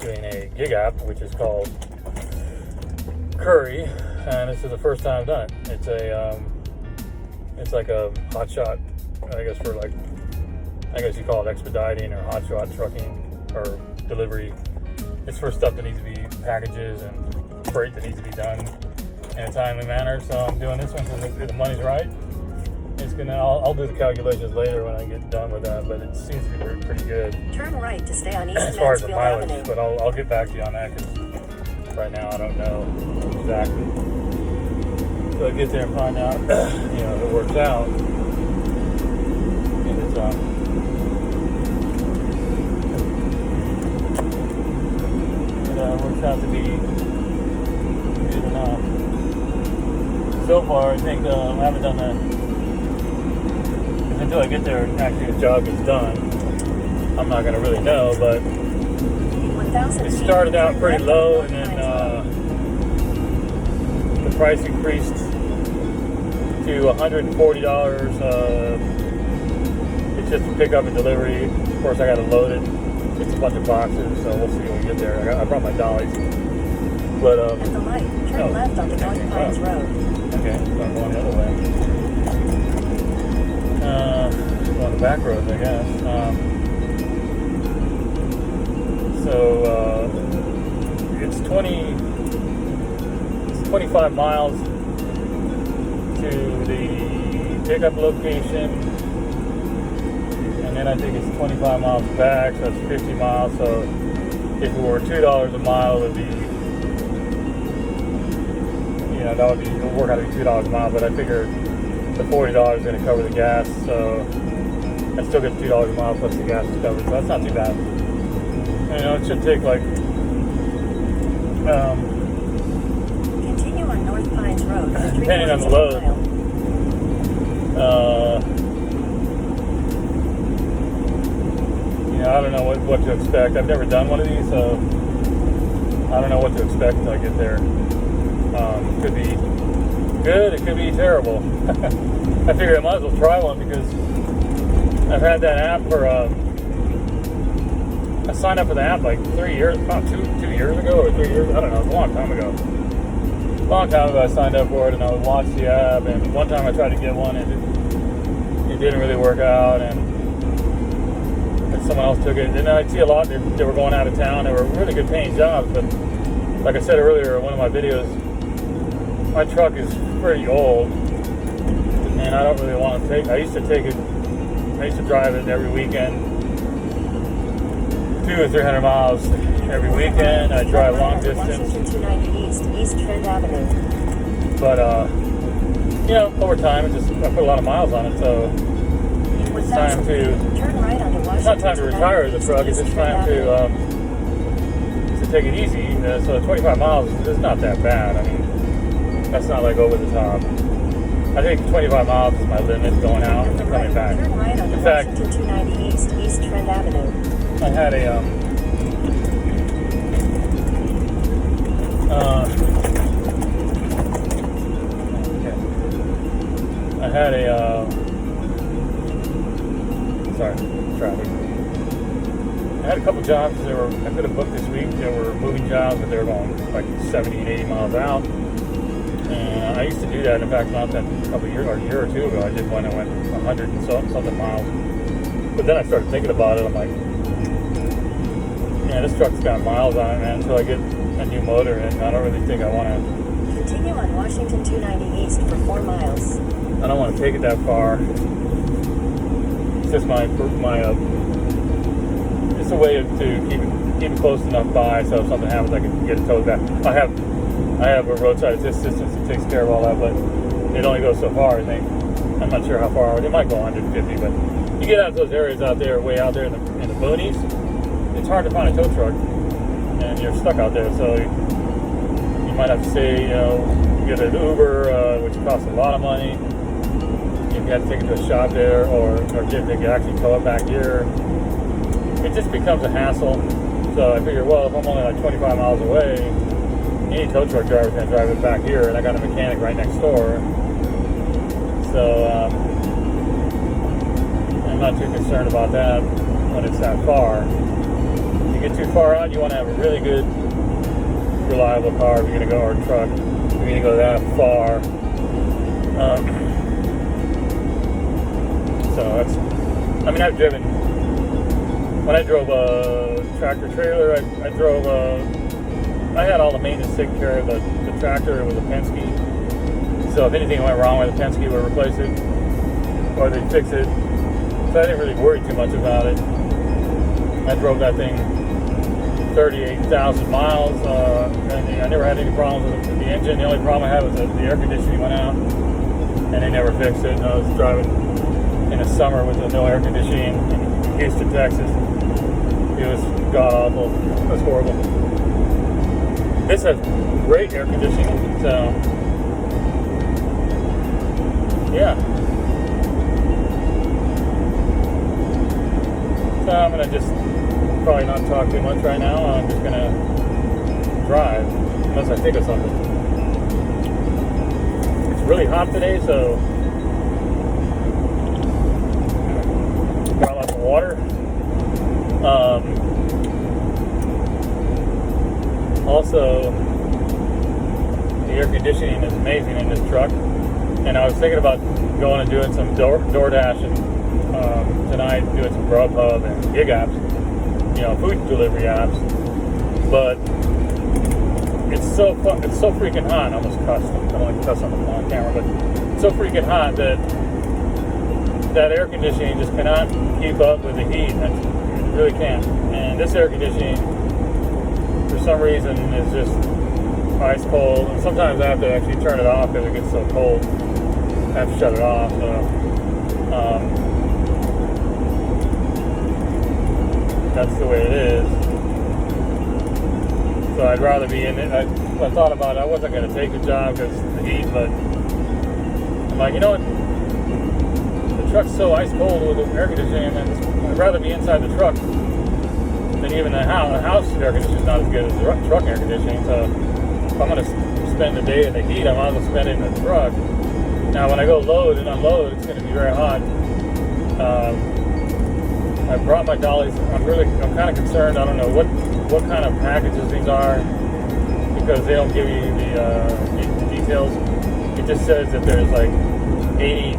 doing a gig app, which is called CURRI, and this is the first time I've done it. It's like a hotshot, I guess you call it expediting or hotshot trucking or delivery. It's for stuff that needs to be packages and freight that needs to be done in a timely manner. So I'm doing this one because the money's right. I'll do the calculations later when I get done with that, but it seems to be pretty good. Turn right to stay on East as far as the Mansfield mileage, Avenue. but I'll get back to you on that because right now I don't know exactly. So I'll get there and find out, if it works out. And it works out to be good enough. So far, I think I haven't done that. Until I get there and actually the job is done, I'm not going to really know, but it started out pretty low and then the price increased to $140. It's just a pickup and delivery. Of course, I got to load it. It's a bunch of boxes, so we'll see when we get there. I brought my dollies. But, at the light, turn left onto North Pines Road. Okay, so I'm going the other way. On the back roads, I guess. It's 25 miles to the pickup location, and then I think it's 25 miles back, so it's 50 miles. So if it were $2 a mile, it would be, it would work out to be $2 a mile. But I figure the $40 is going to cover the gas, so I still get $2 a mile plus the gas is covered, so that's not too bad. It should take continue on North Pines Road. Depending on the load. I don't know what to expect. I've never done one of these, so I don't know what to expect until I get there. It could be good, it could be terrible. I figured I might as well try one because I've had that app for, I signed up for the app like 3 years, about 2 years ago or 3 years, I don't know, it was a long time ago. A long time ago I signed up for it and I would watch the app, and one time I tried to get one and it didn't really work out, and someone else took it. And I'd see a lot, they were going out of town, they were really good paying jobs, but like I said earlier in one of my videos, my truck is pretty old, and I don't really want to I used to drive it every weekend, 200 or 300 miles every weekend. I drive long distance. 290 East Trent Avenue. But, over time, I put a lot of miles on it, so it's time to, it's not time to retire the truck, it's just time to take it easy. So 25 miles is not that bad. I mean, that's not like over the top. I think 25 miles is my limit going out and coming back. In fact, 290 East Trent Avenue. I had a traffic. I had a couple jobs I could have booked this week. They were moving jobs, but they were going like 70 and 80 miles out. And I used to do that. In fact, not that a year or two ago, I did one that went 100 and something miles. But then I started thinking about it. I'm like, this truck's got miles on it, man. Until I get a new motor, and I don't really think I want to. Continue on Washington 290 East for 4 miles. I don't want to take it that far. It's just it's a way to keep it close enough by, so if something happens, I can get it towed back. I have a roadside assistance that takes care of all that, but it only goes so far, I think. I'm not sure how far. It might go 150, but you get out to those areas out there, way out there in the boonies, it's hard to find a tow truck, and you're stuck out there, so you might have to say, get an Uber, which costs a lot of money. If you have to take it to a shop there, or they can actually tow it back here. It just becomes a hassle. So I figure, well, if I'm only like 25 miles away, any tow truck driver can drive it back here, and I got a mechanic right next door. So I'm not too concerned about that when it's that far. You get too far out, you want to have a really good, reliable car if you're going to go, or truck, if you're going to go that far. So that's, I mean, I've driven, when I drove a tractor trailer, I had all the maintenance taken care of. The tractor, it was a Penske. So if anything went wrong with the Penske, would replace it, or they'd fix it. So I didn't really worry too much about it. I drove that thing 38,000 miles, and I never had any problems with the engine. The only problem I had was that the air conditioning went out, and they never fixed it. And I was driving in the summer with no air conditioning in Houston, Texas. It was god awful. It was horrible. This has great air conditioning, so yeah. So I'm gonna just probably not talk too much right now. I'm just gonna drive unless I think of something. It's really hot today, so got lots of water. Also, the air conditioning is amazing in this truck. And I was thinking about going and doing some DoorDash and tonight, doing some Grubhub and gig apps, food delivery apps. But it's so freaking hot. I almost cussed. I don't like to cuss on camera, but it's so freaking hot that air conditioning just cannot keep up with the heat. It really can't. And this air conditioning, for some reason, is just ice cold. And sometimes I have to actually turn it off because it gets so cold. I have to shut it off. So, that's the way it is. So I'd rather be in it. I thought about it. I wasn't going to take the job because of the heat, but I'm like, you know what? The truck's so ice cold with the air conditioning, and I'd rather be inside the truck than even the house. The house air conditioning is not as good as the truck air conditioning. So if I'm going to spend the day in the heat, I might as well spend it in the truck. Now, when I go load and unload, it's going to be very hot. I brought my dollies. I'm kind of concerned. I don't know what kind of packages these are because they don't give you the details. It just says that there's like 80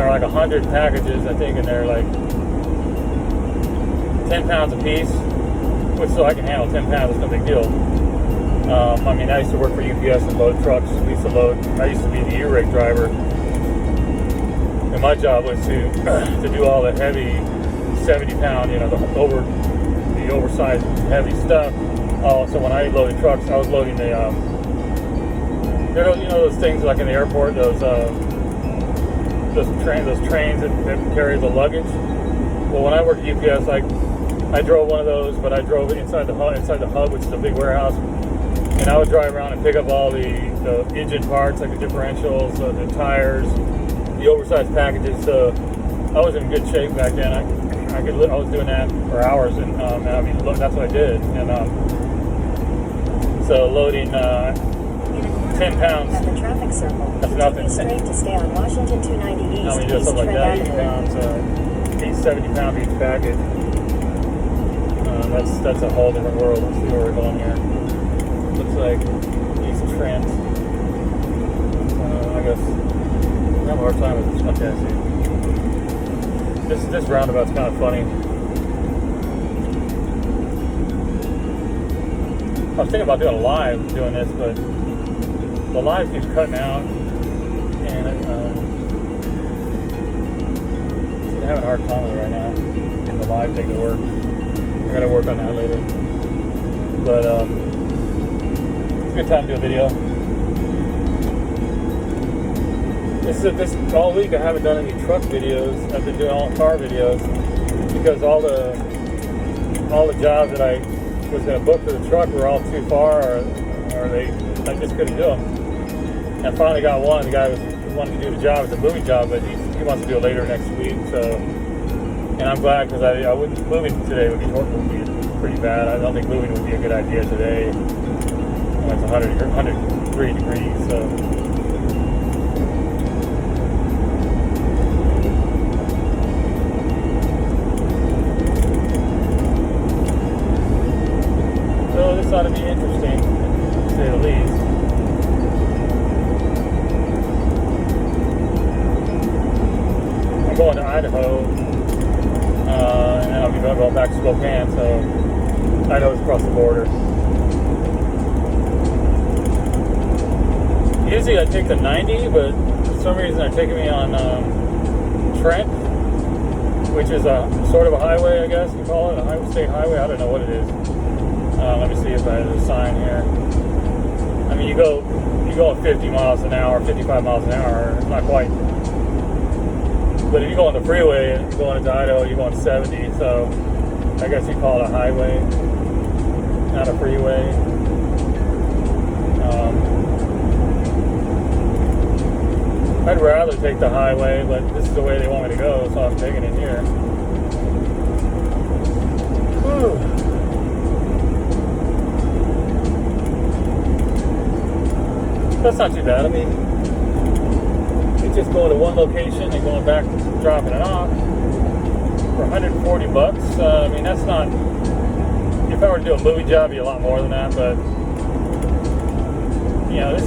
or like 100 packages, I think, and they're like 10 pounds a piece, which so I can handle 10 pounds. It's no big deal. I mean, I used to work for UPS and load trucks. We used to load. I used to be the E-rig driver. And my job was to do all the heavy 70-pound, the oversized heavy stuff. So when I loaded trucks, I was loading the, those things like in the airport, those trains that carry the luggage. Well, when I worked at UPS, I drove one of those, but I drove it inside the hub, which is a big warehouse. And I would drive around and pick up all the engine parts, like the differentials, the tires, the oversized packages. So I was in good shape back then. I was doing that for hours, and that's what I did. And so loading 10 pounds. At the traffic circle, That's nothing. straight to stay on Washington 290 East. Now when you do something like that, 8 pounds, 70 pounds each package. That's a whole different world. Let's see where we're going here. Looks like East Trent. I guess I have a hard time with this. Okay, I see. This roundabout's kind of funny. I was thinking about doing a live doing this, but the live keeps cutting out, and I'm having a hard time with it right now. Getting the live thing to work. I gotta work on that later. But it's a good time to do a video. This all week I haven't done any truck videos. I've been doing all car videos because all the jobs that I was going to book for the truck were all too far, or I just couldn't do them. And I finally got one. The guy wanted to do the job. It's a moving job, but he wants to do it later next week. So, and I'm glad because I wouldn't moving today would be pretty bad. I don't think moving would be a good idea today. It's 103 degrees. So. This ought to be interesting, to say the least. I'm going to Idaho, and then I'll be going back to Spokane, so Idaho's across the border. Usually I take the 90, but for some reason they're taking me on Trent, which is a sort of a highway, I guess you call it, a state highway. I don't know what it is. Let me see if I have a sign here. I mean, you go at 50 miles an hour, 55 miles an hour, not quite. But if you go on the freeway and going into Idaho, you're going 70, so I guess you call it a highway, not a freeway. I'd rather take the highway, but this is the way they want me to go, so I'm taking it here. Whew. That's not too bad. I mean, it's just going to one location and going back, dropping it off for $140. I mean, that's not. If I were to do a movie job, it'd be a lot more than that. But you know, this